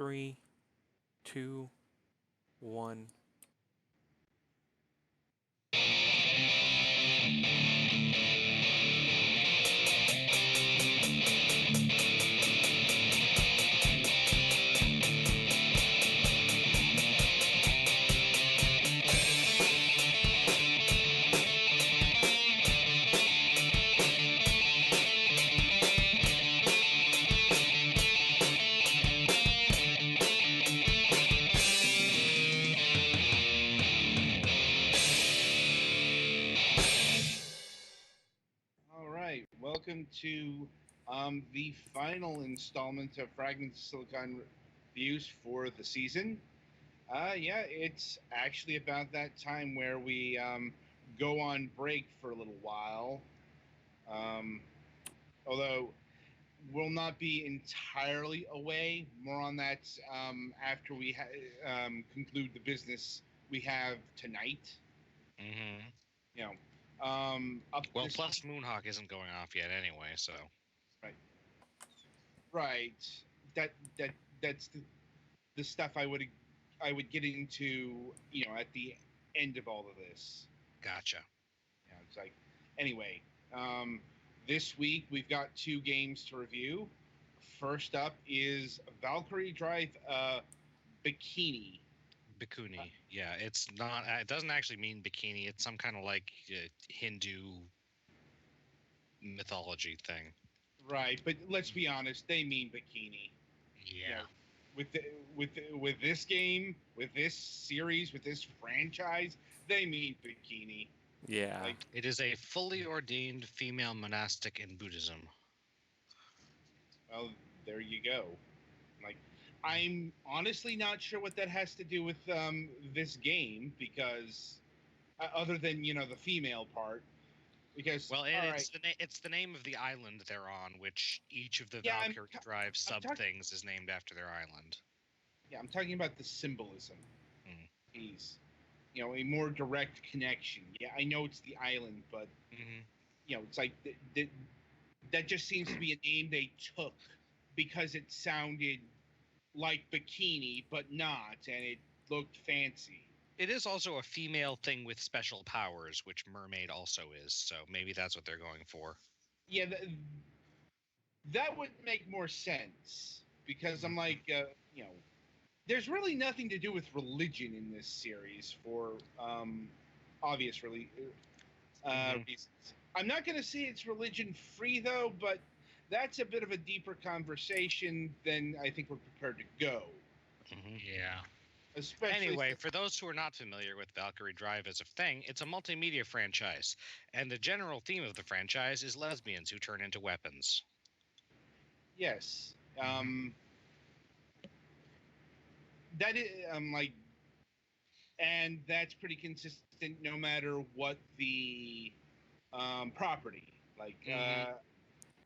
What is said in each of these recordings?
3, 2, 1. All right, welcome to the final installment of Fragments of Silicon Reviews for the season. Yeah, it's actually about that time where we go on break for a little while. Although we'll not be entirely away. More on that after we conclude the business we have tonight. Mm-hmm. You know, plus Moonhawk isn't going off yet anyway, so. Right. That's the stuff I would get into, at the end of all of this. Gotcha. Yeah, it's like, anyway, this week we've got 2 games to review. First up is Valkyrie Drive Bikini. BHIKKHUNI. Yeah, it's not. It doesn't actually mean bikini. It's some kind of like Hindu mythology thing. Right, but let's be honest, they mean bikini. Yeah. With this game, with this series, with this franchise, they mean bikini. Yeah. It is a fully ordained female monastic in Buddhism. Well, there you go. I'm honestly not sure what that has to do with this game, because other than the female part, because it's the name of the island they're on, which each of the Valkyrie Drive things is named after their island. Yeah, I'm talking about the symbolism. A more direct connection. Yeah, I know it's the island, but it's like that just seems to be a name they took because it sounded like bikini, but not, and it looked fancy. It is also a female thing with special powers, which mermaid also is, so maybe that's what they're going for. Yeah, that would make more sense, because I'm like, there's really nothing to do with religion in this series for obvious reasons. I'm not going to say it's religion-free, though, but that's a bit of a deeper conversation than I think we're prepared to go. Yeah. Anyway, for those who are not familiar with Valkyrie Drive as a thing, it's a multimedia franchise, and the general theme of the franchise is lesbians who turn into weapons. Yes. That is, and that's pretty consistent no matter what the property.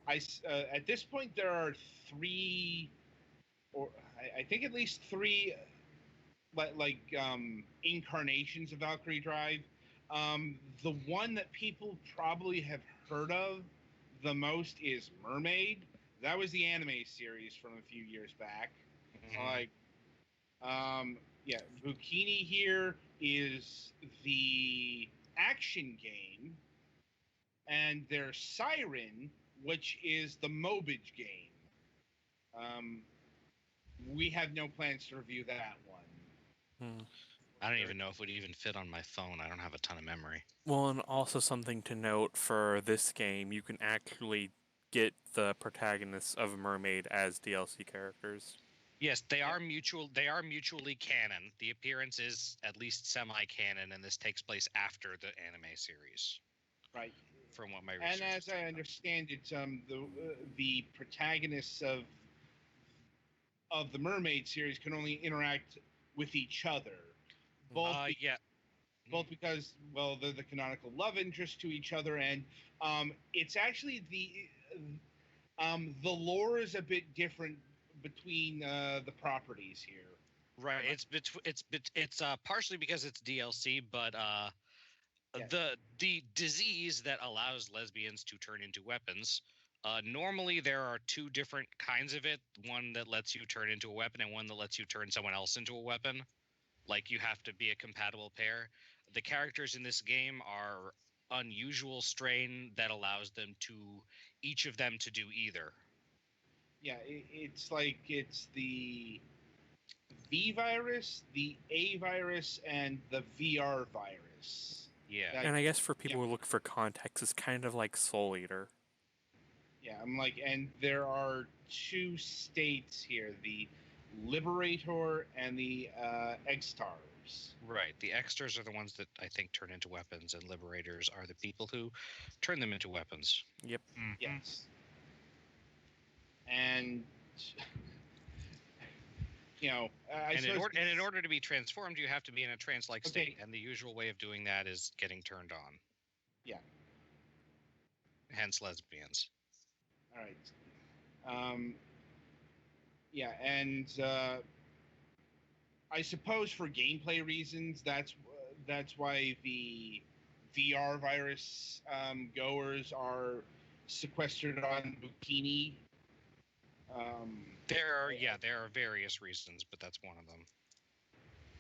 At this point, there are 3, or I think at least 3, incarnations of Valkyrie Drive. The one that people probably have heard of the most is Mermaid. That was the anime series from a few years back. Bikini here is the action game, and there's Siren, which is the Mobage game. We have no plans to review that one. I don't even know if it would even fit on my phone. I don't have a ton of memory. Well, and also something to note for this game, you can actually get the protagonists of Mermaid as DLC characters. Yes, they are mutually canon. The appearance is at least semi-canon, and this takes place after the anime series. Right. From what my research. And as I understand it, the protagonists of the Mermaid series can only interact with each other. Both because, well, they're the canonical love interest to each other, and it's actually the lore is a bit different between the properties here. Right. It's partially because it's DLC, but the disease that allows lesbians to turn into weapons Normally, there are two different kinds of it. One that lets you turn into a weapon and one that lets you turn someone else into a weapon. Like, you have to be a compatible pair. The characters in this game are unusual strain that allows them to, each of them to do either. Yeah, it's like it's the V virus, the A virus, and the VR virus. Yeah. And I guess for people who look for context, it's kind of like Soul Eater. Yeah, I'm like, and there are two states here, the Liberator and the Extars. Right. The Extras are the ones that I think turn into weapons, and Liberators are the people who turn them into weapons. Yep. Mm-hmm. Yes. And you know, in order to be transformed, you have to be in a trance-like state, and the usual way of doing that is getting turned on. Yeah. Hence lesbians. All right. Yeah, and I suppose for gameplay reasons, that's why the VR virus goers are sequestered on Bikini. There are various reasons, but that's one of them.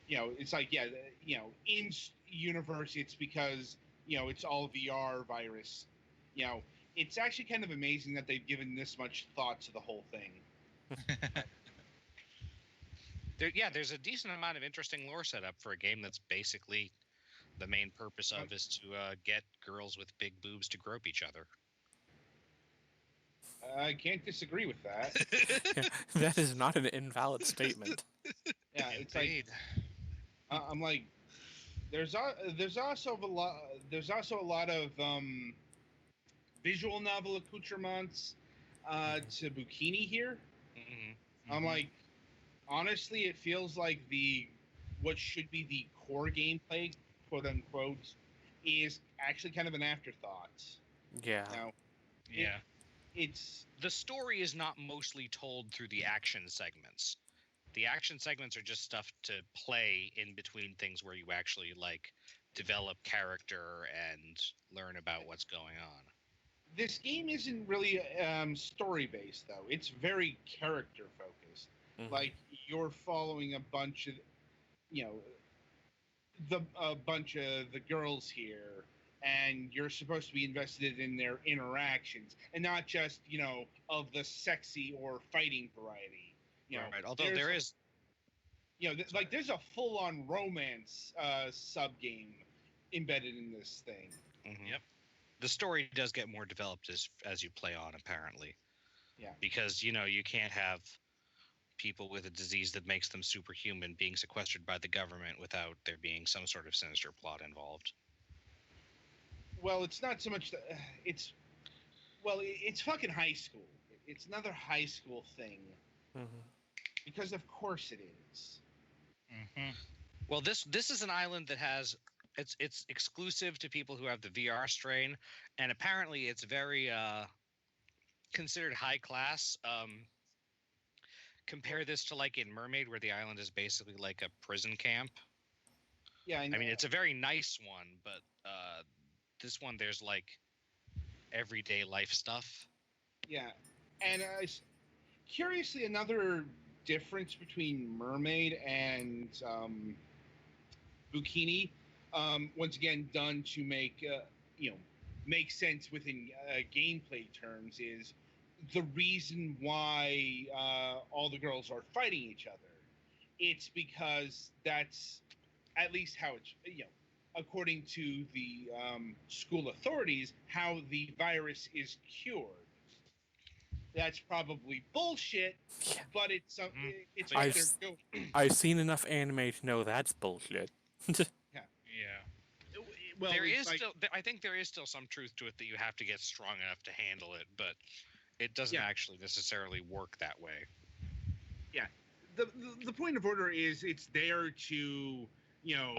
You know, it's like, yeah, you know, in universe, it's because, you know, it's all VR virus. You know, it's actually kind of amazing that they've given this much thought to the whole thing. There's a decent amount of interesting lore set up for a game that's basically the main purpose of is to get girls with big boobs to grope each other. I can't disagree with that. Yeah, that is not an invalid statement. Yeah, it's like I'm like, there's also a lot of visual novel accoutrements to Bikini here. Mm-hmm. I'm like, honestly, it feels like what should be the core gameplay, quote unquote, is actually kind of an afterthought. Yeah. Now, yeah. It's the story is not mostly told through the action segments. The action segments are just stuff to play in between things where you actually like develop character and learn about what's going on. This game isn't really story based though. It's very character focused. Mm-hmm. Like you're following a bunch of, you know, a bunch of the girls here, and you're supposed to be invested in their interactions, and not just, you know, of the sexy or fighting variety. You know, right. Although there is, you know, like there's a full-on romance sub game embedded in this thing. Mm-hmm. Yep. The story does get more developed as you play on, apparently. Yeah. Because, you know, you can't have people with a disease that makes them superhuman being sequestered by the government without there being some sort of sinister plot involved. Well, it's not so much that it's fucking high school. It's another high school thing. Mm-hmm. Because of course it is. Mm-hmm. Well, this is an island that has it's exclusive to people who have the VR strain, and apparently it's very considered high class. Compare this to like in Mermaid, where the island is basically like a prison camp. Yeah, I mean, it's a very nice one, but this one there's like everyday life stuff. Yeah, and curiously, another difference between Mermaid and Bikini, once again done to make make sense within gameplay terms, is the reason why all the girls are fighting each other. It's because that's at least how it's, you know, according to the school authorities, how the virus is cured. That's probably bullshit, yeah. But it's what they're doing. I've seen enough anime to know that's bullshit. Yeah. Well, I think there is still some truth to it that you have to get strong enough to handle it, but it doesn't actually necessarily work that way. Yeah. The point of order is it's there to, you know,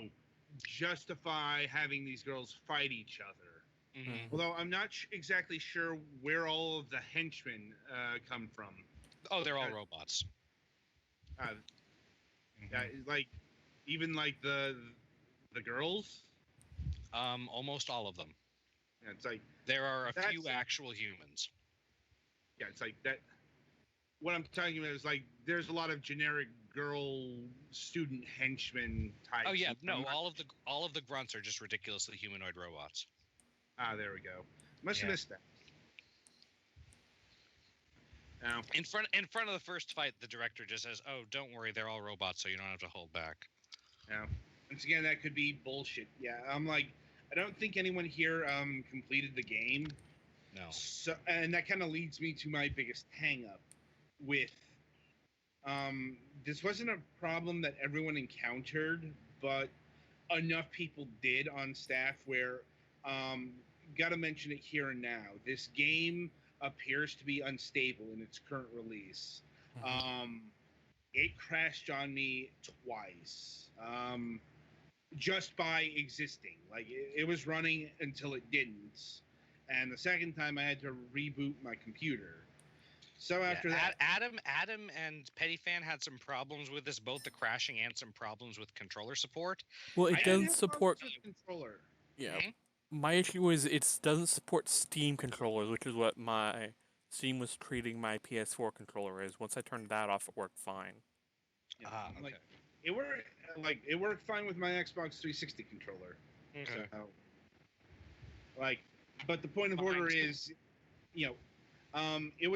justify having these girls fight each other. Mm-hmm. Although I'm not exactly sure where all of the henchmen come from. Oh, they're all robots. Like, even like the girls. Almost all of them. Yeah, it's like there are a few actual humans. Yeah, it's like that. What I'm talking about is like there's a lot of generic girl student henchman types. Oh yeah, and no, I'm not- all of the grunts are just ridiculously humanoid robots. there we go. Must have Yeah. missed that. Now, In front of the first fight, the director just says, "Oh, don't worry, they're all robots, so you don't have to hold back." now, once again, that could be bullshit. Yeah, I'm like, I don't think anyone here completed the game. No. So, and that kind of leads me to my biggest hang up with this wasn't a problem that everyone encountered, but enough people did on staff where got to mention it here and now. This game appears to be unstable in its current release. It crashed on me twice. Just by existing. Like it was running until it didn't. And the second time I had to reboot my computer. So after that, Adam and Pettyfan had some problems with this, both the crashing and some problems with controller support. Well, I it didn't doesn't have support. problems with controller. Yeah, Mhm. my issue is it doesn't support Steam controllers, which is what my Steam was treating my PS4 controller as. Once I turned that off, it worked fine. Yeah, Ah, like, okay. it worked fine with my Xbox 360 controller. Okay. So, like, but the point of Mine order too. is, you know, it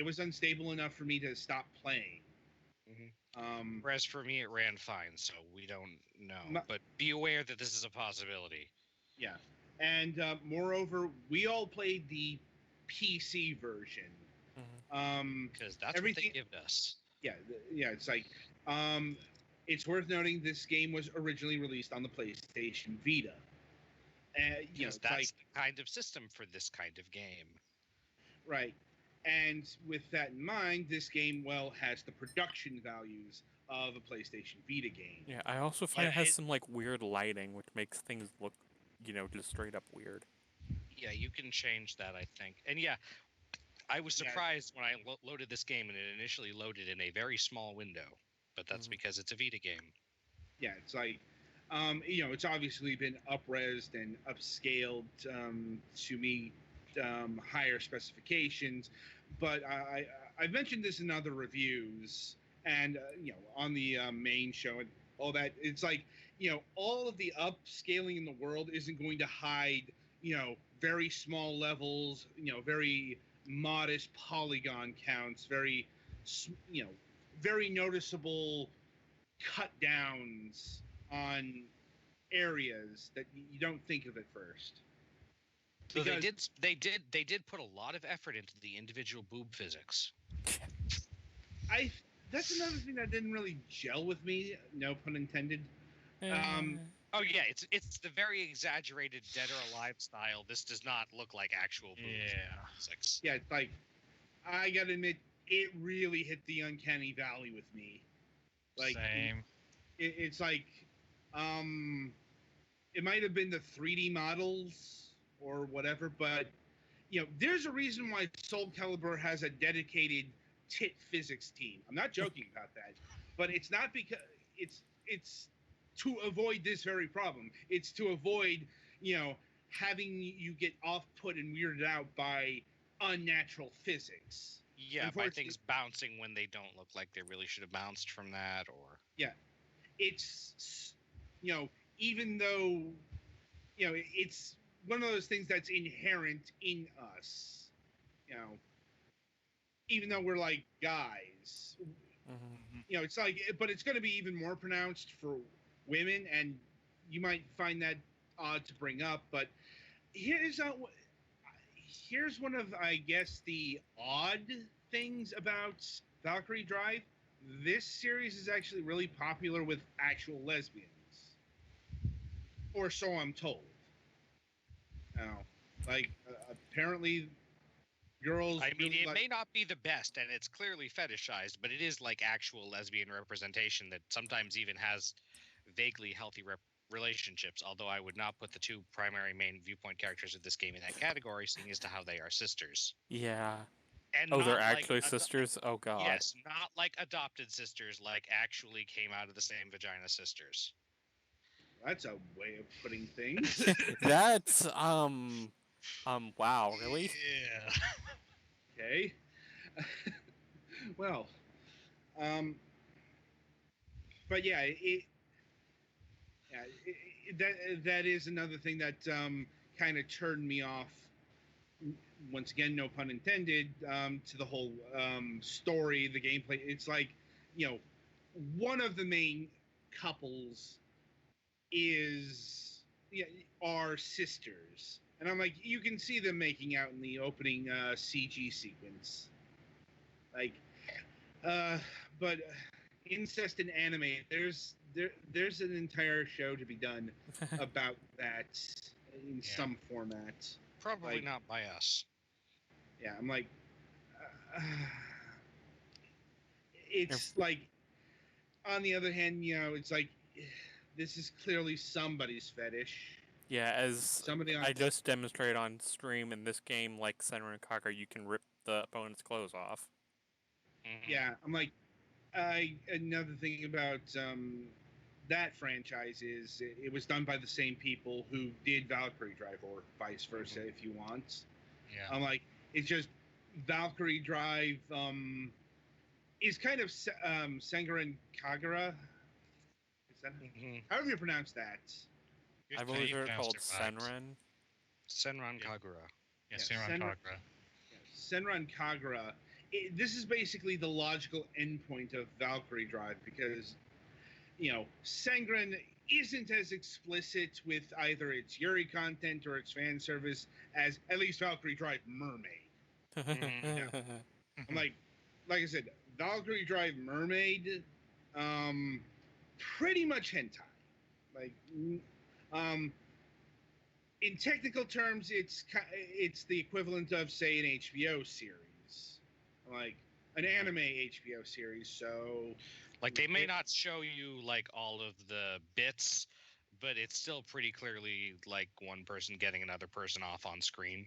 was unstable enough for me to stop playing. Mhm. Whereas for me, it ran fine, so we don't know. Ma- But be aware that this is a possibility. Yeah, and moreover, we all played the PC version. Because that's Everything- what they gave us. Yeah, it's like, it's worth noting this game was originally released on the PlayStation Vita. Because It's that's like, the kind of system for this kind of game. right. And with that in mind, this game, well, has the production values of a PlayStation Vita game. Yeah, I also find Yeah, it has it- some like weird lighting, which makes things look, just straight up weird. Yeah, you can change that, I think. And yeah, I was Yeah. surprised when I loaded this game and it initially loaded in a very small window. But that's Mhm. because it's a Vita game. Yeah, it's like, it's obviously been up-resed and upscaled to meet higher specifications. But I've mentioned this in other reviews and, on the main show and all that. It's like, all of the upscaling in the world isn't going to hide, very small levels, very modest polygon counts, very, very noticeable cut downs on areas that you don't think of at first. So Because- they did put a lot of effort into the individual boob physics. That's another thing that didn't really gel with me, no pun intended. Oh yeah, it's the very exaggerated Dead or Alive style. This does not look like actual boobs. Yeah. Physics. Yeah, it's like, I gotta admit, it really hit the uncanny valley with me. Like, Same. it's like, it might have been the 3D models or whatever, but there's a reason why Soul Calibur has a dedicated tit physics team. I'm not joking about that, but it's not because it's to avoid this very problem. It's to avoid having you get off-put and weirded out by unnatural physics. Yeah, by Unfortunately- things bouncing when they don't look like they really should have bounced from that, or It's even though it's one of those things that's inherent in us, even though we're like guys, it's like, but it's going to be even more pronounced for women, and you might find that odd to bring up, but here's one of, I guess, the odd things about Valkyrie Drive. This series is actually really popular with actual lesbians, or so I'm told. Now, like, apparently, girls. I mean, really it like- may not be the best, and it's clearly fetishized, but it is like actual lesbian representation that sometimes even has vaguely healthy relationships. Although I would not put the two primary main viewpoint characters of this game in that category, seeing as to how they are sisters. Yeah. And Oh, not they're like actually sisters? Oh, God. Yes, not like adopted sisters, like actually came out of the same vagina sisters. That's a way of putting things. That's, wow, really? Yeah. Okay. Well, um, but yeah, that is another thing that kind of turned me off. Once again, no pun intended, to the whole story, the gameplay. It's like, you know, one of the main couples is, yeah, are sisters, and I'm like, you can see them making out in the opening CG sequence, like, uh, but incest in anime. There's an entire show to be done about that in some format. Probably Like, not by us. yeah, I'm like, uh, it's like, on the other hand, it's like, this is clearly somebody's fetish. Yeah, as Somebody on I just demonstrated on stream in this game, like Senran and Kagura, you can rip the opponent's clothes off. Yeah, I'm like, another thing about that franchise is it was done by the same people who did Valkyrie Drive, or vice versa, if you want. Yeah. I'm like, it's just Valkyrie Drive is kind of Senran Kagura. Is that however you pronounce that? I've always heard it called Senran. Senran Kagura. Yeah, Senran Kagura. Senran Kagura. This is basically the logical endpoint of Valkyrie Drive, because, Senran isn't as explicit with either its Yuri content or its fan service as at least Valkyrie Drive Mermaid. I'm like I said, Valkyrie Drive Mermaid, pretty much hentai. Like, in technical terms, it's the equivalent of, say, an HBO series, like an anime HBO series. So, like, they may not show you like all of the bits, but it's still pretty clearly like one person getting another person off on screen.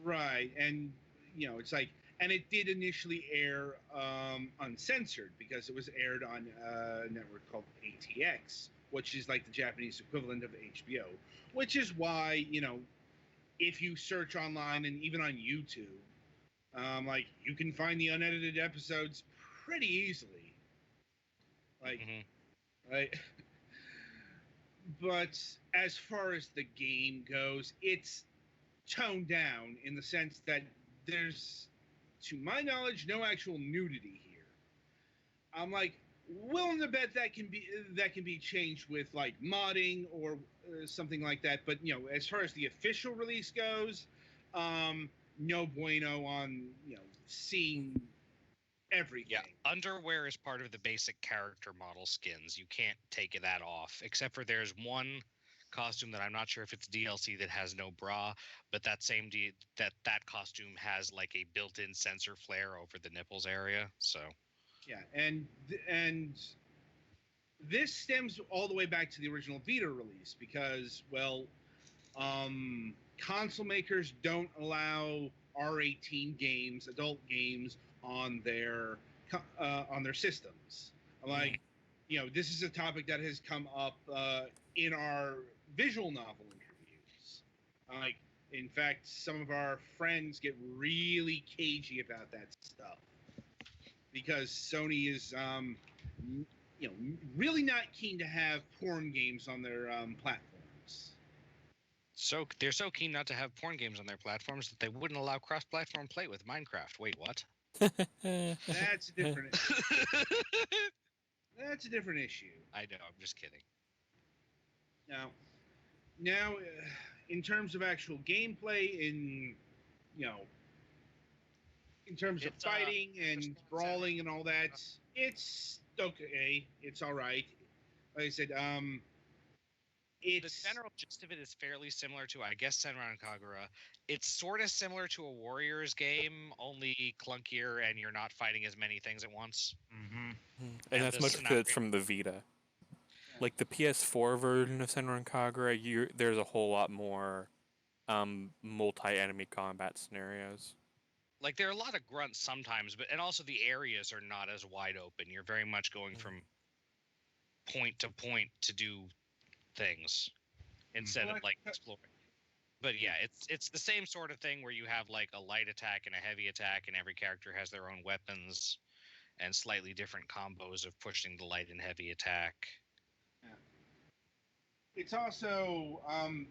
Right, and it's like, and it did initially air uncensored, because it was aired on a network called ATX, which is like the Japanese equivalent of HBO, which is why, if you search online and even on YouTube, like, you can find the unedited episodes pretty easily. Like, right. But as far as the game goes, it's toned down in the sense that there's, to my knowledge, no actual nudity here. I'm like, willing to bet that can be changed with like modding or something like that. But as far as the official release goes, no bueno on seeing everything. Yeah, underwear is part of the basic character model skins. You can't take that off, except for there's one costume that I'm not sure if it's DLC that has no bra, but that same that costume has like a built-in sensor flare over the nipples area. So yeah, and this stems all the way back to the original Vita release, because, well, console makers don't allow R18 games, adult games, on their systems. Like, this is a topic that has come up in our visual novel interviews. Like, in fact, some of our friends get really cagey about that stuff, because Sony is, really not keen to have porn games on their platforms. So they're so keen not to have porn games on their platforms that they wouldn't allow cross-platform play with Minecraft. Wait, what? That's a different. That's a different issue. I know. I'm just kidding. Now, in terms of actual gameplay, in terms of fighting and brawling and all that, it's okay. It's all right. Like I said, the general gist of it is fairly similar to, I guess, Senran Kagura. It's sort of similar to a Warriors game, only clunkier, and you're not fighting as many things at once. And that's much because it's from the Vita. Like the PS4 version of Senran Kagura, there's a whole lot more multi-enemy combat scenarios. Like, there are a lot of grunts sometimes, and also the areas are not as wide open. You're very much going from point to point to do things instead of like exploring. But yeah, it's the same sort of thing where you have like a light attack and a heavy attack, and every character has their own weapons and slightly different combos of pushing the light and heavy attack. Yeah. It's also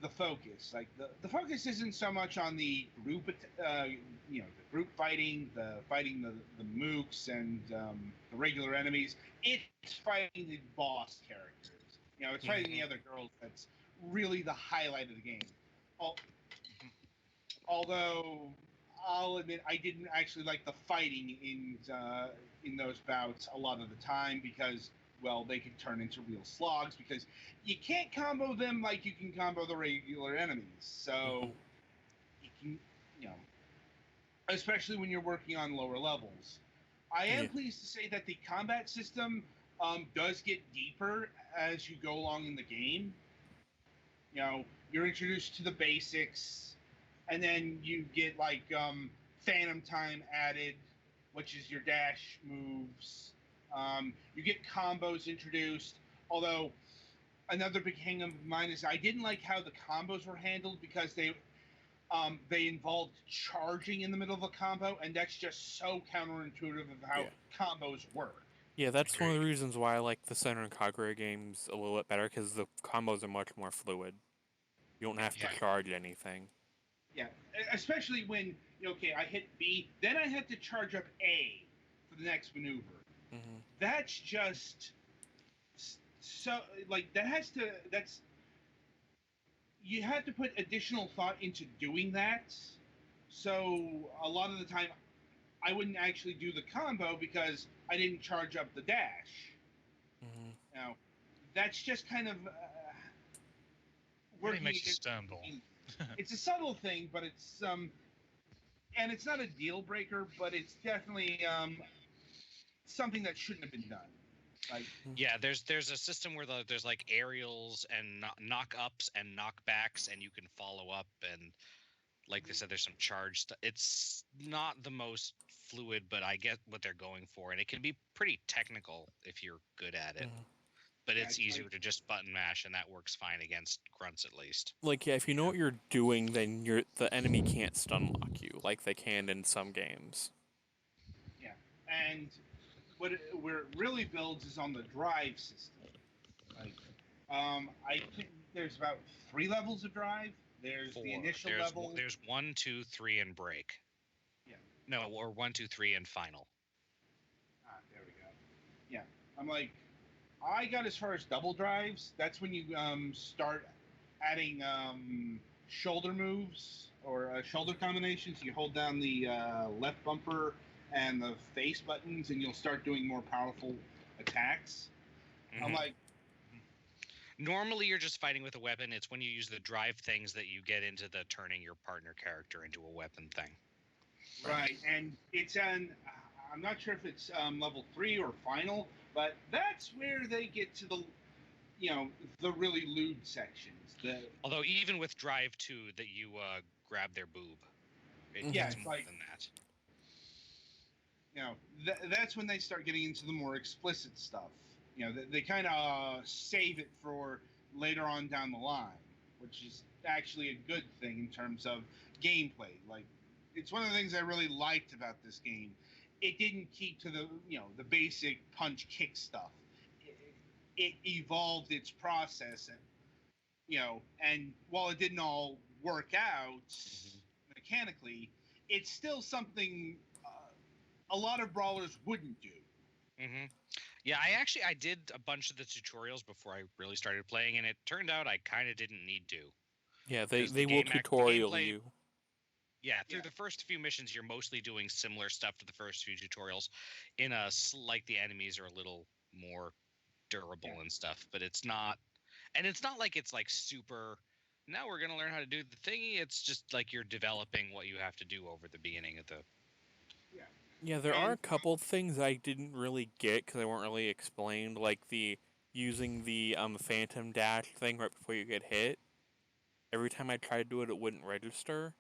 the focus. Like the focus isn't so much on the group, the group fighting, the mooks and the regular enemies. It's fighting the boss characters. It's fighting the other girls. That's really the highlight of the game. Although I'll admit I didn't actually like the fighting in those bouts a lot of the time because, well, they could turn into real slogs because you can't combo them like you can combo the regular enemies. So you can, especially when you're working on lower levels. I am pleased to say that the combat system does get deeper as you go along in the game. You're introduced to the basics, and then you get like phantom time added, which is your dash moves. You get combos introduced, although another big hang of mine is I didn't like how the combos were handled because they involved charging in the middle of a combo, and that's just so counterintuitive of how combos work. Yeah, that's one of the reasons why I like the Senran Kagura games a little bit better, because the combos are much more fluid. You don't have to charge anything. Yeah, especially when, I hit B, then I had to charge up A for the next maneuver. Mm-hmm. That's just so, like, you had to put additional thought into doing that. So a lot of the time, I wouldn't actually do the combo because I didn't charge up the dash. Mm-hmm. Now, that's just kind of really makes you stumble. It's a subtle thing, but it's and it's not a deal breaker, but it's definitely something that shouldn't have been done. Like, yeah, there's a system where there's like aerials and knock ups and knockbacks, and you can follow up, and like they said, there's some charge. It's not the most fluid, but I get what they're going for, and it can be pretty technical if you're good at it. Mm-hmm. But it's easier to just button mash, and that works fine against grunts at least. Like, if you know what you're doing, then the enemy can't stun lock you like they can in some games. Yeah, and where it really builds is on the drive system. Like, I think there's about 3 levels of drive. There's 4. The initial level. There's 1, 2, 3, and break. Yeah. No, or 1, 2, 3, and final. There we go. Yeah, I'm like, I got as far as double drives. That's when you start adding shoulder moves or shoulder combinations. You hold down the left bumper and the face buttons, and you'll start doing more powerful attacks. Mm-hmm. I'm like, normally you're just fighting with a weapon. It's when you use the drive things that you get into the turning your partner character into a weapon thing. Right, and it's I'm not sure if it's level 3 or final, but that's where they get to the, the really lewd sections. Although even with drive 2, that you grab their boob, it gets more than that. That's when they start getting into the more explicit stuff. They kind of save it for later on down the line, which is actually a good thing in terms of gameplay. Like, it's one of the things I really liked about this game. It didn't keep to the the basic punch kick stuff. It evolved its process, and while it didn't all work out mechanically, it's still something a lot of brawlers wouldn't do. Mm-hmm. Yeah, I did a bunch of the tutorials before I really started playing, and it turned out I kind of didn't need to. Yeah, they will tutorial you. Yeah, through the first few missions, you're mostly doing similar stuff to the first few tutorials. Like the enemies are a little more durable and stuff, but it's not. And it's not like it's like super. Now we're gonna learn how to do the thingy. It's just like you're developing what you have to do over the beginning of the. Yeah, there are a couple things I didn't really get because they weren't really explained, like using the phantom dash thing right before you get hit. Every time I tried to do it, it wouldn't register.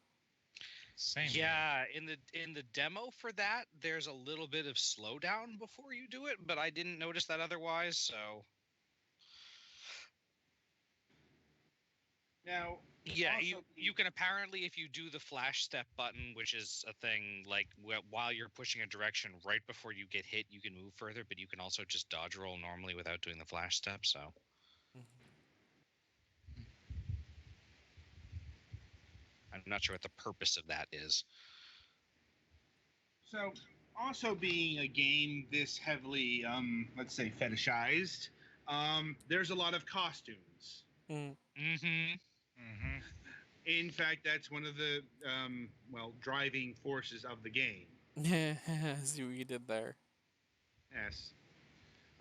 Same. Yeah, in the demo for that, there's a little bit of slowdown before you do it, but I didn't notice that otherwise. So now, Yeah, Also you can apparently, if you do the flash step button, which is a thing like while you're pushing a direction right before you get hit, you can move further, but you can also just dodge roll normally without doing the flash step. So I'm not sure what the purpose of that is. So, also being a game this heavily, let's say, fetishized, there's a lot of costumes. Mm-hmm. Mm-hmm. In fact, that's one of the, driving forces of the game. Yeah, see what you did there. Yes.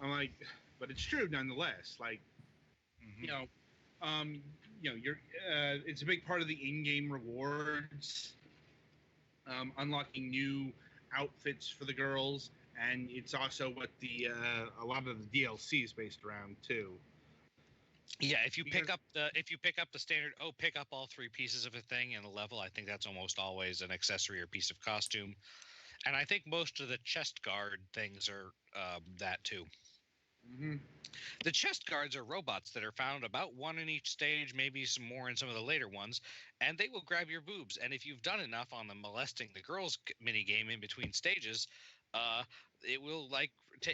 I'm like, but it's true nonetheless. Like, Mm-hmm. you're, it's a big part of the in-game rewards, unlocking new outfits for the girls, and it's also what the a lot of the DLC is based around too. Yeah, if you pick up the standard, pick up all 3 pieces of a thing in a level, I think that's almost always an accessory or piece of costume. And I think most of the chest guard things are that too. Mm-hmm. The chest guards are robots that are found about 1 in each stage, maybe some more in some of the later ones, and they will grab your boobs. And if you've done enough on the molesting the girls mini game in between stages, it will like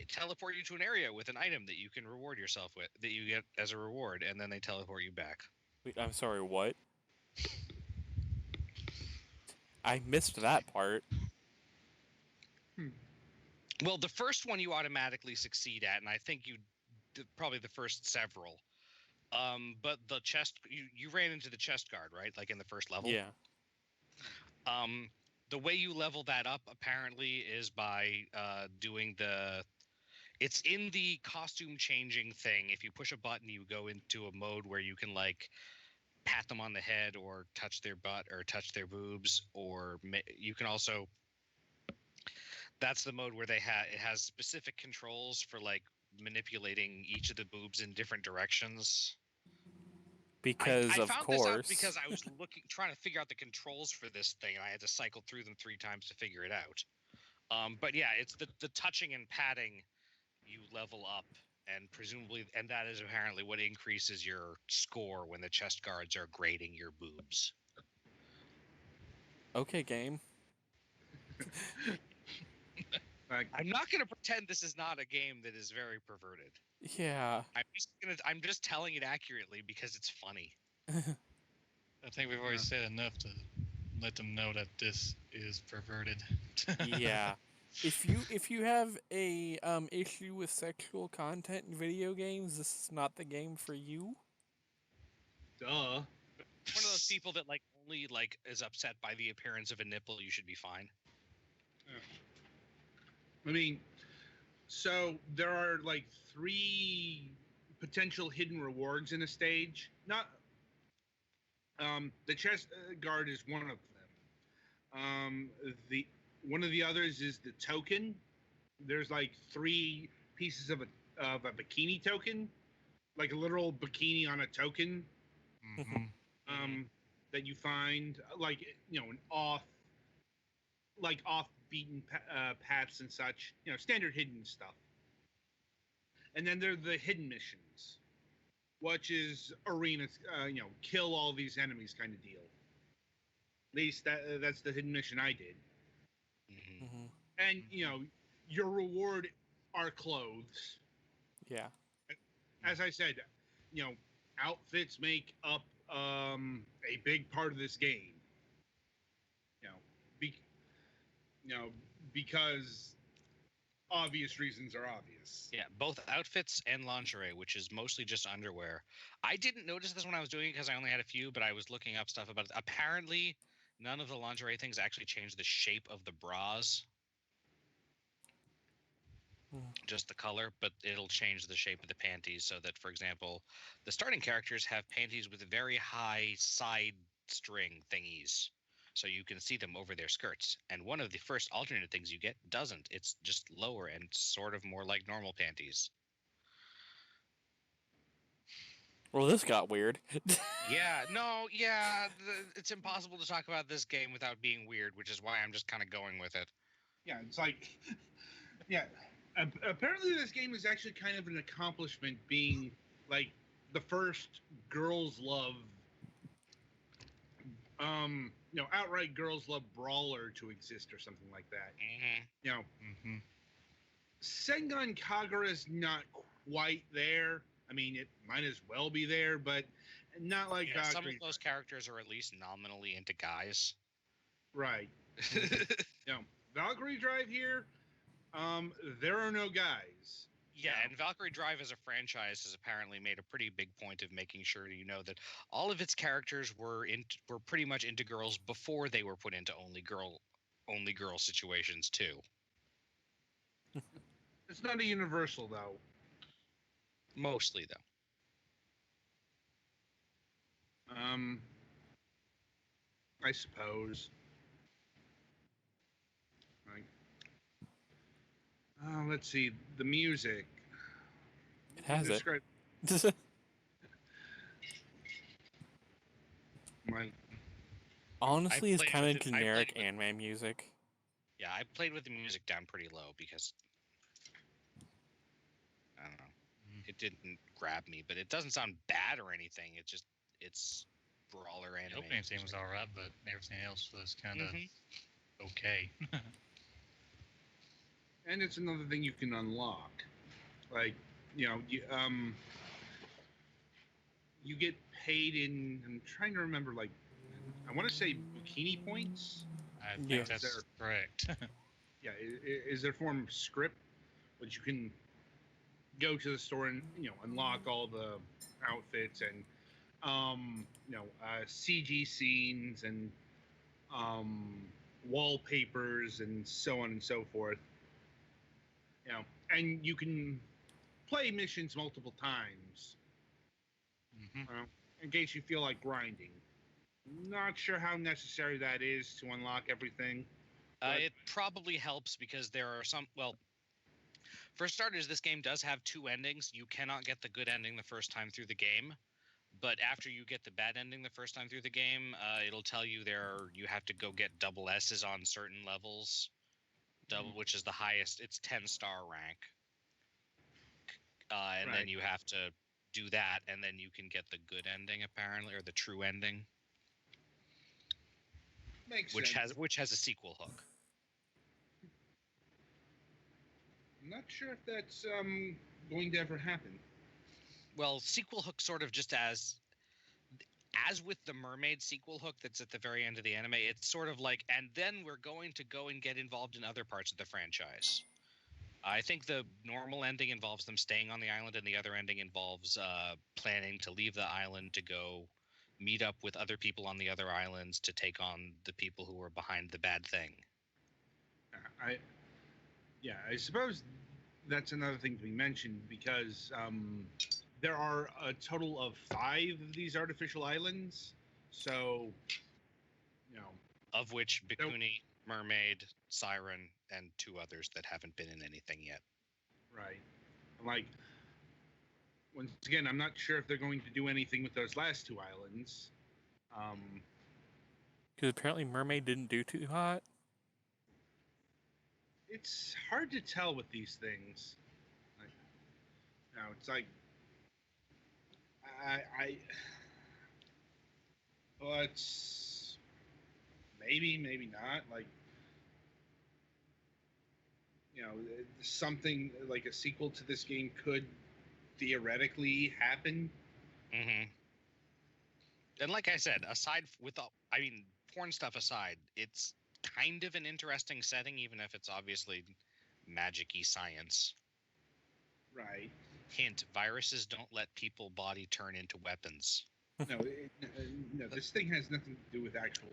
teleport you to an area with an item that you can reward yourself with, that you get as a reward, and then they teleport you back. Wait, I'm sorry, what? I missed that part. Well, the first one you automatically succeed at, and I think you probably the first several. But the chest, you ran into the chest guard, right? Like in the first level. Yeah. The way you level that up apparently is by doing the. It's in the costume changing thing. If you push a button, you go into a mode where you can like pat them on the head or touch their butt or touch their boobs, or you can also. That's the mode where it has specific controls for like manipulating each of the boobs in different directions. Because I of found course. this out because I was trying to figure out the controls for this thing, and I had to cycle through them 3 times to figure it out. But yeah, it's the touching and patting you level up, and presumably, and that is apparently what increases your score when the chest guards are grading your boobs. Okay, game. I'm not going to pretend this is not a game that is very perverted. Yeah. I'm just telling it accurately because it's funny. I think we've already said enough to let them know that this is perverted. Yeah. If you have a issue with sexual content in video games, this is not the game for you. Duh. One of those people that like only like is upset by the appearance of a nipple, you should be fine. I mean, so there are like 3 potential hidden rewards in a stage. Not the chest guard is one of them. The one of the others is the token. There's like 3 pieces of a bikini token, like a literal bikini on a token. Mm-hmm. That you find like an off beaten paths and such, standard hidden stuff. And then there are the hidden missions, which is arena, kill all these enemies kind of deal. At least that's the hidden mission I did. Mm-hmm. And your reward are clothes. Yeah. As I said, outfits make up a big part of this game. Because obvious reasons are obvious. Yeah, both outfits and lingerie, which is mostly just underwear. I didn't notice this when I was doing it because I only had a few, but I was looking up stuff about it. Apparently, none of the lingerie things actually change the shape of the bras. Just the color, but it'll change the shape of the panties so that, for example, the starting characters have panties with very high side string thingies. So you can see them over their skirts. And one of the first alternate things you get doesn't. It's just lower and sort of more like normal panties. Well, this got weird. It's impossible to talk about this game without being weird, which is why I'm just kind of going with it. Yeah, it's like, apparently this game is actually kind of an accomplishment, being like the first girls' love outright girls love brawler to exist or something like that. Mm-hmm. Sengun Kagura's not quite there. I mean, it might as well be there, but not like Some of Valkyrie. those characters are at least nominally into guys. Right. Valkyrie Drive here, there are no guys. Yeah, and Valkyrie Drive as a franchise has apparently made a pretty big point of making sure that all of its characters were pretty much into girls before they were put into only girl situations too. It's not a universal though. Mostly though. I suppose. Let's see the music. It has it. Honestly, it's kind of generic anime music. Yeah, I played with the music down pretty low because I don't know, it didn't grab me, but it doesn't sound bad or anything. It's brawler anime. The opening theme was alright, but everything else was kind of okay. And it's another thing you can unlock. Like, you get paid in, I'm trying to remember, like, I want to say bikini points? I think that's correct. Yeah, is there a form of script, which you can go to the store and, unlock all the outfits and, CG scenes and wallpapers and so on and so forth. And you can play missions multiple times in case you feel like grinding. Not sure how necessary that is to unlock everything. It probably helps because there are some. Well, for starters, this game does have two endings. You cannot get the good ending the first time through the game, but after you get the bad ending the first time through the game, it'll tell you you have to go get double S's on certain levels. Which is the highest. It's 10-star rank. And then you have to do that, and then you can get the good ending, apparently, or the true ending. Makes sense. Which has a sequel hook. I'm not sure if that's going to ever happen. Well, sequel hook sort of just as with the mermaid sequel hook that's at the very end of the anime, it's sort of like, and then we're going to go and get involved in other parts of the franchise. I think the normal ending involves them staying on the island, and the other ending involves planning to leave the island to go meet up with other people on the other islands to take on the people who are behind the bad thing. I suppose that's another thing to be mentioned because there are a total of 5 of these artificial islands. So, of which Bhikkhuni, Mermaid, Siren, and 2 others that haven't been in anything yet. Right. Like, once again, I'm not sure if they're going to do anything with those last 2 islands. Because apparently Mermaid didn't do too hot. It's hard to tell with these things. It's like but maybe not. Like, something like a sequel to this game could theoretically happen. Mm-hmm. And like I said, porn stuff aside, it's kind of an interesting setting, even if it's obviously magic-y science. Right. Hint, viruses don't let people body turn into weapons. No, this thing has nothing to do with actual...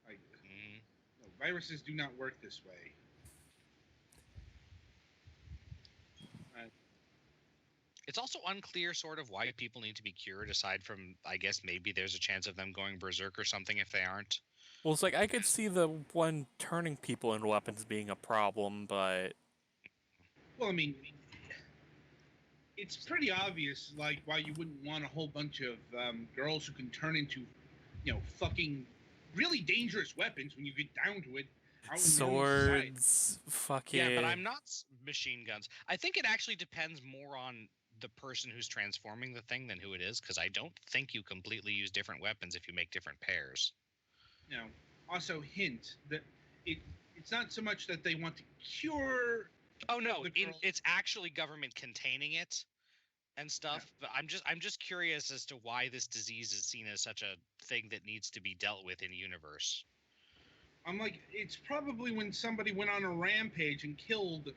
No, viruses do not work this way. It's also unclear sort of why people need to be cured, aside from, I guess, maybe there's a chance of them going berserk or something if they aren't. Well, it's like, I could see the one turning people into weapons being a problem, but... Well, I mean, it's pretty obvious, like, why you wouldn't want a whole bunch of girls who can turn into, fucking really dangerous weapons when you get down to it. Swords, fucking... Yeah, but I'm not machine guns. I think it actually depends more on the person who's transforming the thing than who it is, because I don't think you completely use different weapons if you make different pairs. You know, also hint that it's not so much that they want to cure. Oh no, the girl. it's actually government containing it and stuff. But I'm just curious as to why this disease is seen as such a thing that needs to be dealt with in universe. I'm like, it's probably when somebody went on a rampage and killed,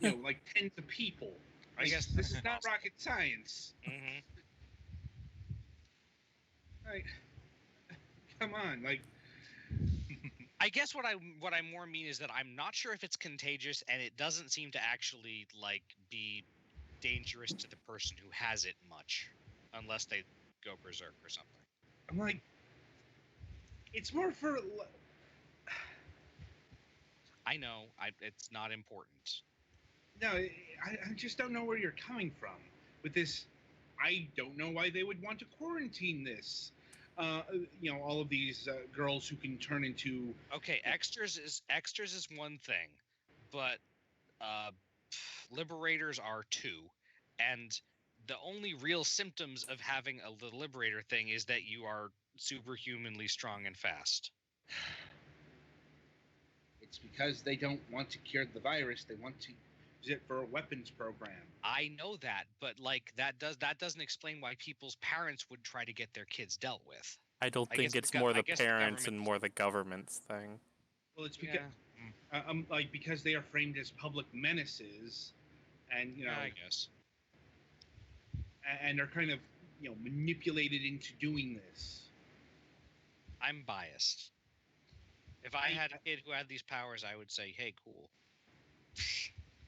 like tens of people. I guess this is that's not possible. rocket science. Mm-hmm. Like, come on, like. I guess what I more mean is that I'm not sure if it's contagious, and it doesn't seem to actually like be dangerous to the person who has it much, unless they go berserk or something. I'm like, it's more for. I know, it's not important. No, I just don't know where you're coming from with this. I don't know why they would want to quarantine this. All of these girls who can turn into. Okay, extras is one thing, but liberators are two, and the only real symptoms of having the liberator thing is that you are superhumanly strong and fast. It's because they don't want to cure the virus. They want to use it for a weapons program. I know that, but like that doesn't explain why people's parents would try to get their kids dealt with. I don't think it's more the parents and more the government's thing. Well, it's because because they are framed as public menaces, and I guess, and are kind of manipulated into doing this. I'm biased. If I had a kid who had these powers, I would say, "Hey, cool."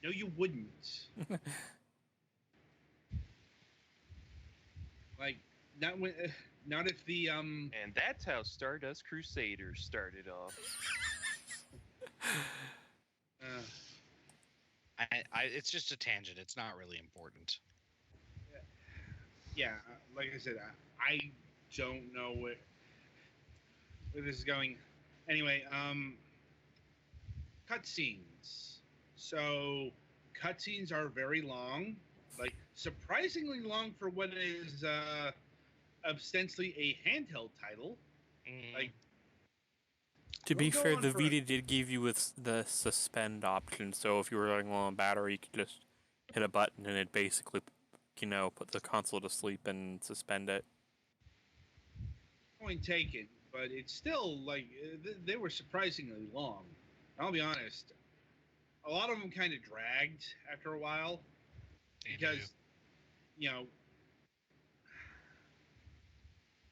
No, you wouldn't. Like, not if the And that's how Stardust Crusaders started off. It's just a tangent. It's not really important. Yeah, like I said, I don't know where this is going. Anyway, cutscenes. So, cutscenes are very long, like surprisingly long for what is ostensibly a handheld title. Like, to be fair, the Vita did give you the suspend option, so if you were running low on battery, you could just hit a button and it basically, put the console to sleep and suspend it. Point taken, but it's still like they were surprisingly long. I'll be honest, a lot of them kind of dragged after a while because,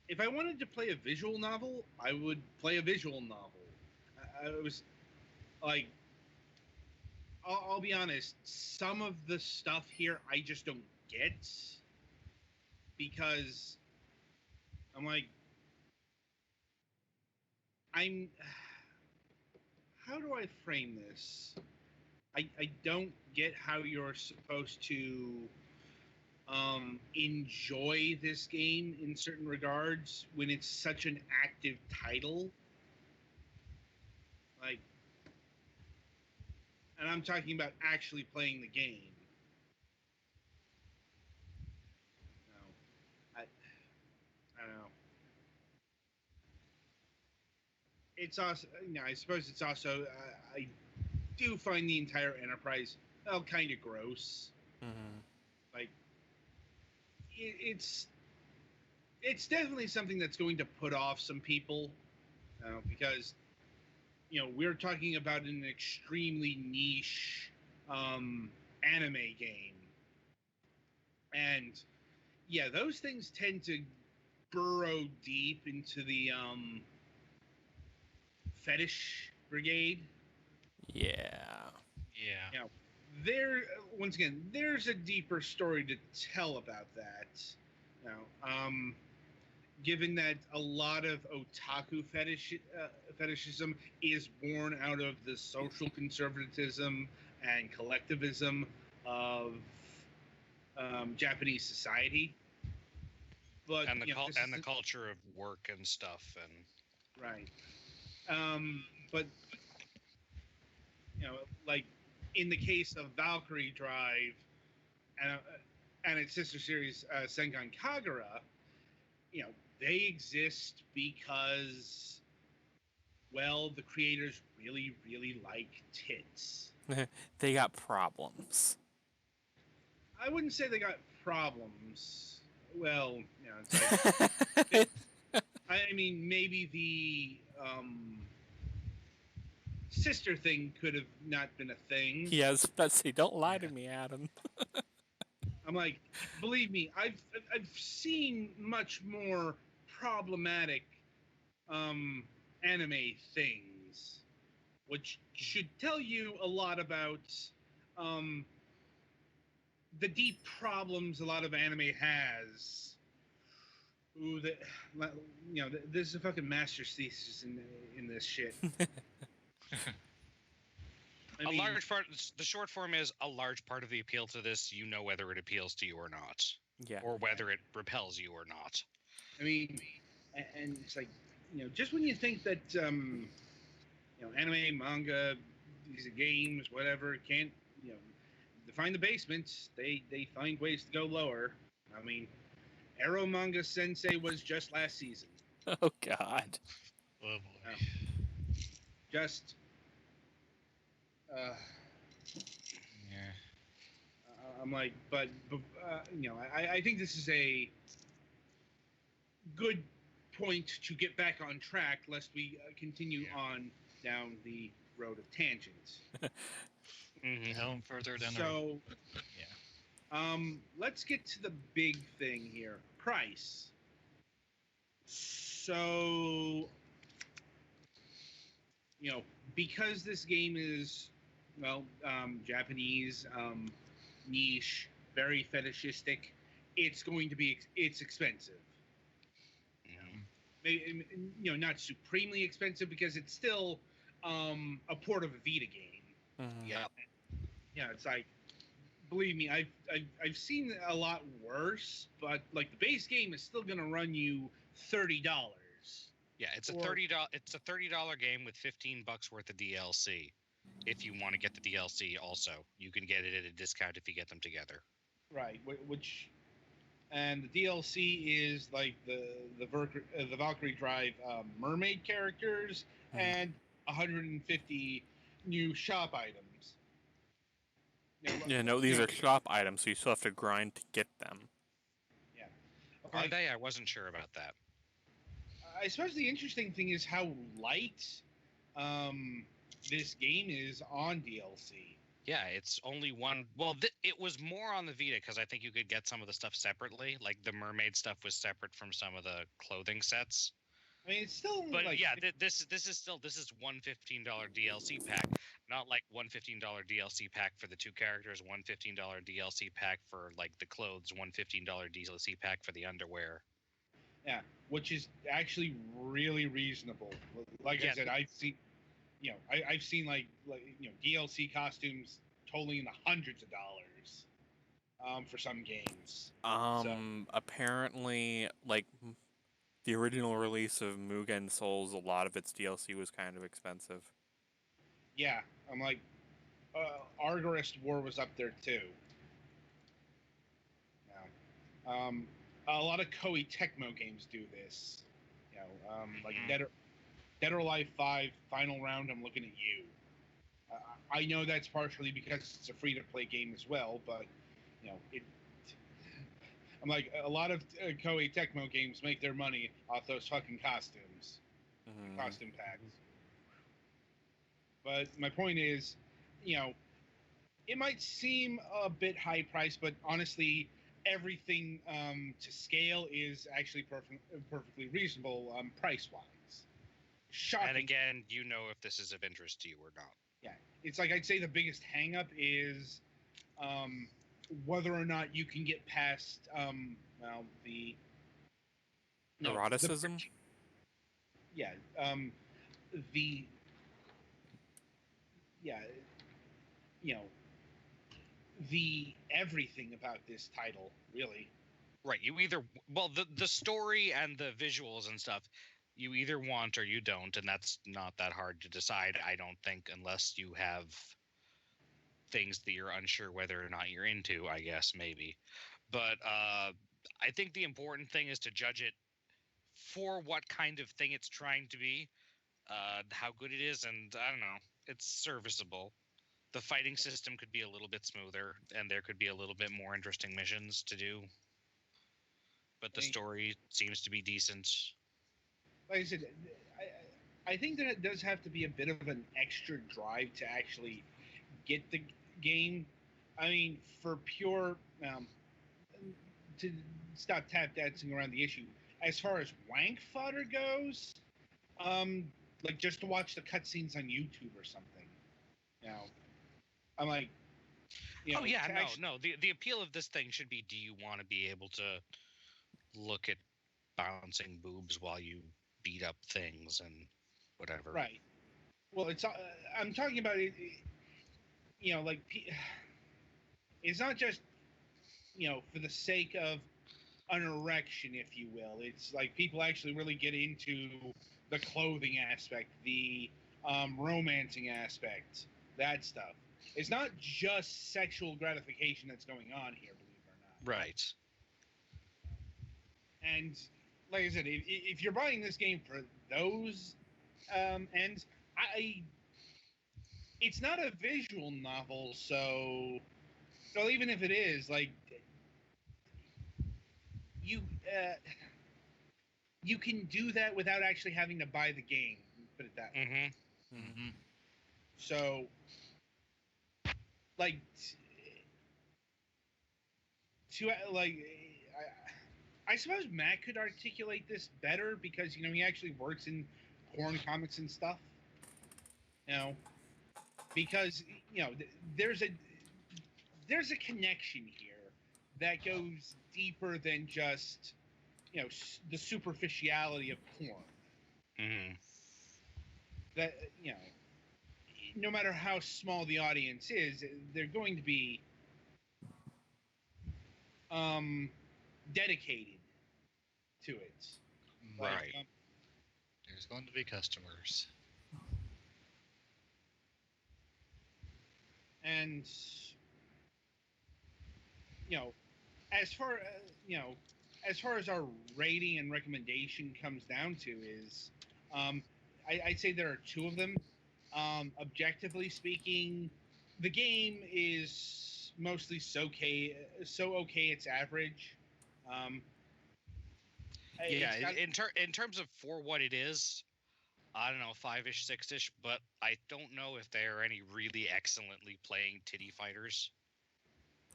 if I wanted to play a visual novel, I would play a visual novel. I was like, I'll be honest, some of the stuff here I just don't get because I'm like, how do I frame this? I don't get how you're supposed to enjoy this game in certain regards when it's such an active title. Like, and I'm talking about actually playing the game. No, I don't know. It's also, I suppose it's also, I do find the entire Enterprise kind of gross. Mm-hmm. Like, it's definitely something that's going to put off some people, because we're talking about an extremely niche anime game, and those things tend to burrow deep into the fetish brigade. Yeah. Once again, there's a deeper story to tell about that. Given that a lot of otaku fetishism is born out of the social conservatism and collectivism of Japanese society, but the culture of work and stuff, and right. But like in the case of Valkyrie Drive, and and its sister series, Senkan Kagura, they exist because, well, the creators really, really like tits. They got problems. I wouldn't say they got problems. Well, it's like, I mean, maybe the sister thing could have not been a thing. Yes, Betsy, don't lie to me, Adam. I'm like, believe me, I've seen much more problematic anime things, which should tell you a lot about the deep problems a lot of anime has. Ooh, this is a fucking master's thesis in this shit. A large part, the short form is a large part of the appeal to this. You know whether it appeals to you or not, Yeah. or whether it repels you or not. I mean, and it's like, just when you think that anime, manga, these games, whatever, can't define the basements, they find ways to go lower. I mean, Arrow Manga Sensei was just last season. Oh God. Oh boy. Just. Yeah. I'm like, but I think this is a good point to get back on track, lest we continue on down the road of tangents. Down further down the So, road. let's get to the big thing here: price. So, because this game is, Japanese, niche, very fetishistic, it's going to be, it's expensive. Maybe, not supremely expensive because it's still a port of a Vita game. Yeah. Yeah, it's like, believe me, I've seen a lot worse, but like the base game is still gonna run you $30. Yeah, it's a $30 game with $15 worth of DLC. If you want to get the DLC, also you can get it at a discount if you get them together. Right, and the DLC is like the Valkyrie Drive mermaid characters and 150 new shop items. Yeah, no, these are shop items, so you still have to grind to get them. Yeah. Are they? I wasn't sure about that. I suppose the interesting thing is how light this game is on DLC. Yeah, it's only one. Well, it was more on the Vita because I think you could get some of the stuff separately. Like the mermaid stuff was separate from some of the clothing sets. I mean, it's still But like, yeah, this is one $15 DLC pack, not like one $15 DLC pack for the two characters, one $15 DLC pack for like the clothes, one $15 DLC pack for the underwear. Yeah, which is actually really reasonable. Like I said, I've seen, I've seen like DLC costumes totaling in the hundreds of dollars for some games. Apparently, like the original release of Mugen Souls, a lot of its DLC was kind of expensive. Yeah, I'm like, Argorist War was up there too. Yeah. A lot of Koei Tecmo games do this. Like Dead or Alive 5 Final Round, I'm looking at you. I know that's partially because it's a free-to-play game as well, but I'm like, a lot of Koei Tecmo games make their money off those fucking costumes, costume packs. But my point is, it might seem a bit high priced, but honestly, everything to scale is actually perfectly reasonable price-wise. Shocking. And again, if this is of interest to you or not. Yeah, it's like I'd say the biggest hang-up is whether or not you can get past eroticism. The everything about this title, really. Right, the story and the visuals and stuff, you either want or you don't, and that's not that hard to decide, I don't think, unless you have things that you're unsure whether or not you're into, I guess, maybe. But I think the important thing is to judge it for what kind of thing it's trying to be, how good it is, and I don't know, it's serviceable. The fighting system could be a little bit smoother, and there could be a little bit more interesting missions to do. But the story seems to be decent. Like I said, I think that it does have to be a bit of an extra drive to actually get the game. I mean, for pure to stop tap dancing around the issue. As far as wank fodder goes, like just to watch the cutscenes on YouTube or something. You know, I'm like, you know, Oh yeah, no, actually, no. The appeal of this thing should be: do you want to be able to look at bouncing boobs while you beat up things and whatever? right. Well, it's I'm talking about it. You know, like it's not just for the sake of an erection, if you will. It's like people actually really get into the clothing aspect, the romancing aspect, that stuff. It's not just sexual gratification that's going on here, believe it or not. Right. And like I said, if you're buying this game for those ends, it's not a visual novel, so well, even if it is, like you you can do that without actually having to buy the game. Put it that way. Mm-hmm. So, like, I suppose Matt could articulate this better because he actually works in porn comics and stuff. Because there's a connection here that goes deeper than just the superficiality of porn. Mm-hmm. That no matter how small the audience is, they're going to be dedicated to it. Right. There's going to be customers. And as far as far as our rating and recommendation comes down to is, I'd say there are two of them. Objectively speaking, the game is mostly so okay. It's average. Yeah, it's got, in terms of for what it is, I don't know, 5-ish, 6-ish, but I don't know if there are any really excellently playing titty fighters.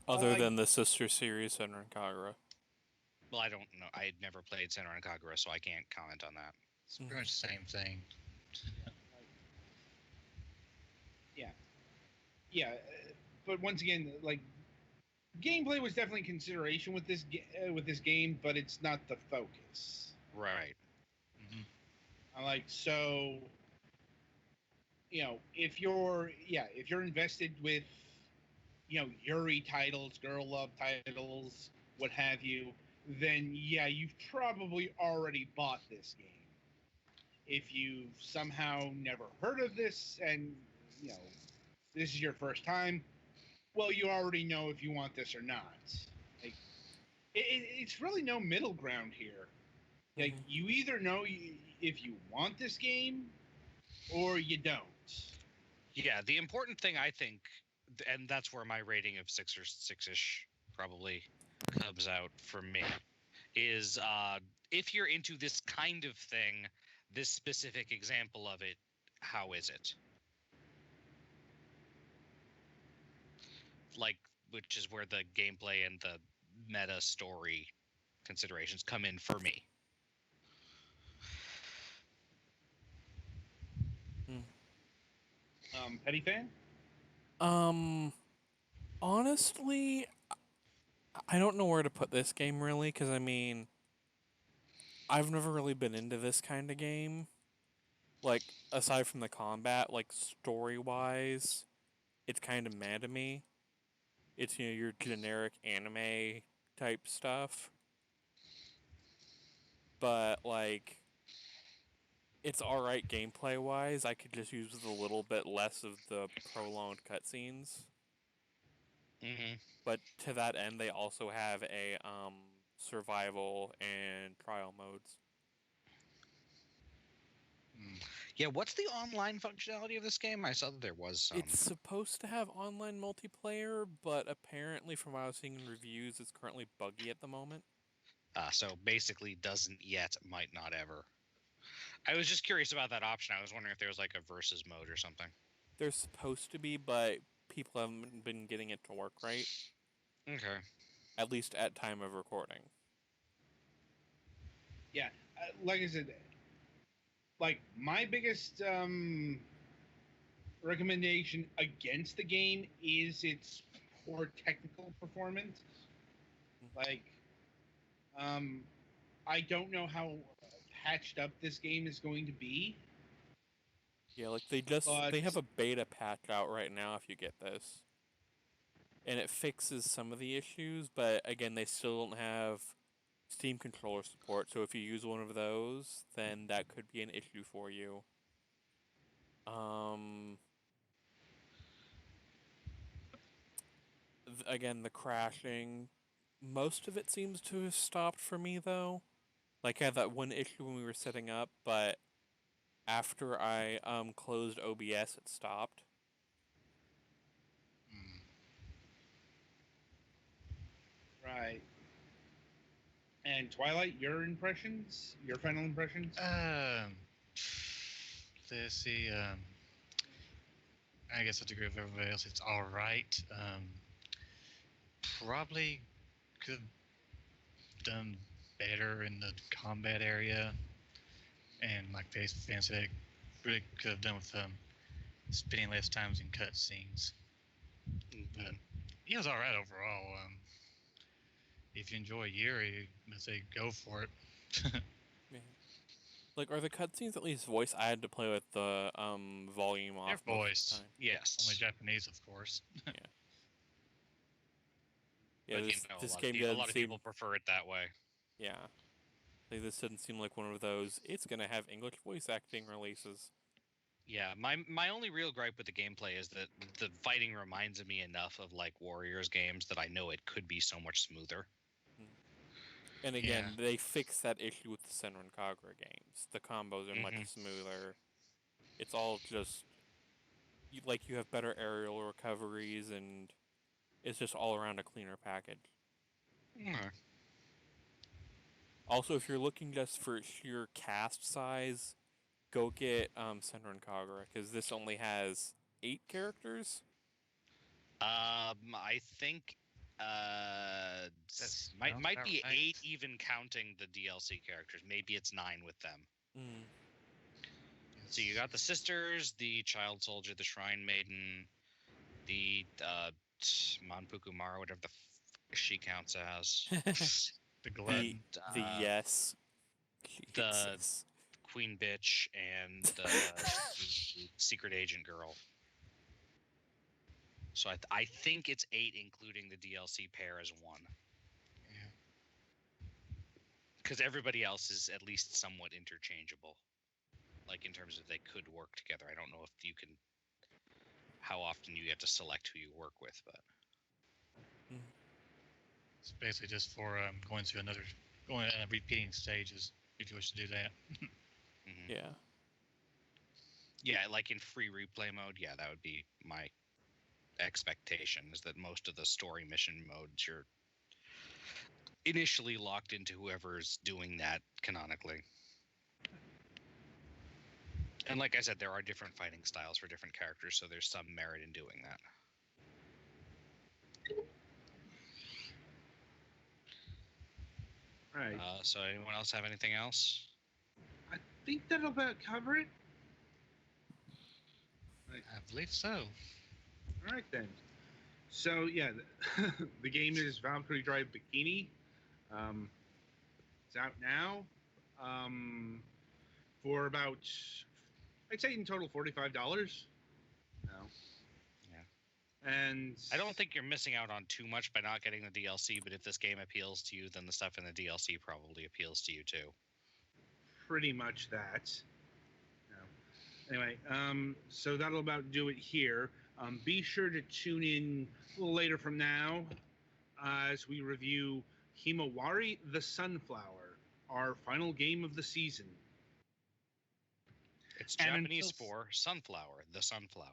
Other than the sister series, Senran Kagura. Well, I don't know. I had never played Senran Kagura, so I can't comment on that. It's pretty much the same thing. Yeah, but once again, like gameplay was definitely consideration with this game, but it's not the focus. Right. I'm like, so if you're invested with Yuri titles, girl love titles, what have you, then yeah, you've probably already bought this game. If you've somehow never heard of this and this is your first time, well, you already know if you want this or not. Like, it's really no middle ground here. Like, you either know if you want this game or you don't. Yeah, the important thing, I think, and that's where my rating of 6 or 6-ish probably comes out for me, is if you're into this kind of thing, this specific example of it, how is it? Like, which is where the gameplay and the meta story considerations come in for me. Petty fan? Honestly, I don't know where to put this game really, because I mean, I've never really been into this kind of game. Like, aside from the combat, like story-wise, it's kind of meh to me. It's your generic anime type stuff. But like, it's alright gameplay wise. I could just use a little bit less of the prolonged cutscenes. Mm-hmm. But to that end, they also have a survival and trial modes. Yeah, what's the online functionality of this game? I saw that there was some. It's supposed to have online multiplayer, but apparently, from what I was seeing in reviews, it's currently buggy at the moment. So basically, doesn't yet, might not ever. I was just curious about that option. I was wondering if there was like a versus mode or something. There's supposed to be, but people haven't been getting it to work right. Okay. At least at time of recording. Yeah, like I said, like my biggest recommendation against the game is its poor technical performance. Like, I don't know how patched up this game is going to be. Yeah, like they have a beta patch out right now if you get this. And it fixes some of the issues, but again, they still don't have Steam controller support, so if you use one of those, then that could be an issue for you. Again, the crashing, most of it seems to have stopped for me though. Like I had that one issue when we were setting up, but after I closed OBS, it stopped. Right. And Twilight, your impressions? Your final impressions? Let's see. I guess I agree with everybody else. It's all right. Probably could have done better in the combat area, and like they said, really could have done with spending less times in cutscenes. But it was all right overall. If you enjoy Yuri, I say go for it. Yeah. Like, are the cutscenes at least voiced? I had to play with the volume off. They're voiced. Yes. Only Japanese, of course. Yeah. Yeah, But this a game doesn't lot of seem... people prefer it that way. Yeah. Like, this doesn't seem like one of those, it's going to have English voice acting releases. Yeah, my only real gripe with the gameplay is that the fighting reminds me enough of like Warriors games that I know it could be so much smoother. And again, they fixed that issue with the Senran Kagura games. The combos are much smoother. It's all just you have better aerial recoveries, and it's just all around a cleaner package. Also, if you're looking just for sheer cast size, go get Senran Kagura, because this only has 8 characters. I think might be right. 8 even counting the DLC characters. Maybe it's 9 with them. So you got the sisters, the child soldier, the shrine maiden, the Manpuku Mara, whatever the she counts as. The glutton. The yes. The queen bitch and the secret agent girl. So I think it's 8, including the DLC pair as 1. Yeah. Because everybody else is at least somewhat interchangeable. Like in terms of they could work together. I don't know if you can, how often you get to select who you work with, but. It's basically just for going repeating stages if you wish to do that. Yeah. Yeah, like in free replay mode, yeah, that would be my expectation, is that most of the story mission modes you're initially locked into whoever's doing that canonically. And like I said, there are different fighting styles for different characters, so there's some merit in doing that. Right. So anyone else have anything else? I think that'll about cover it. I believe so. All right then. So yeah, the game is Valkyrie Drive Bikini. It's out now for about, I'd say in total $45. No. Yeah. And I don't think you're missing out on too much by not getting the DLC, but if this game appeals to you, then the stuff in the DLC probably appeals to you too. Pretty much that. No. Anyway, so that'll about do it here. Be sure to tune in a little later from now as we review Himawari the Sunflower, our final game of the season. It's And Japanese until- for sunflower, the sunflower.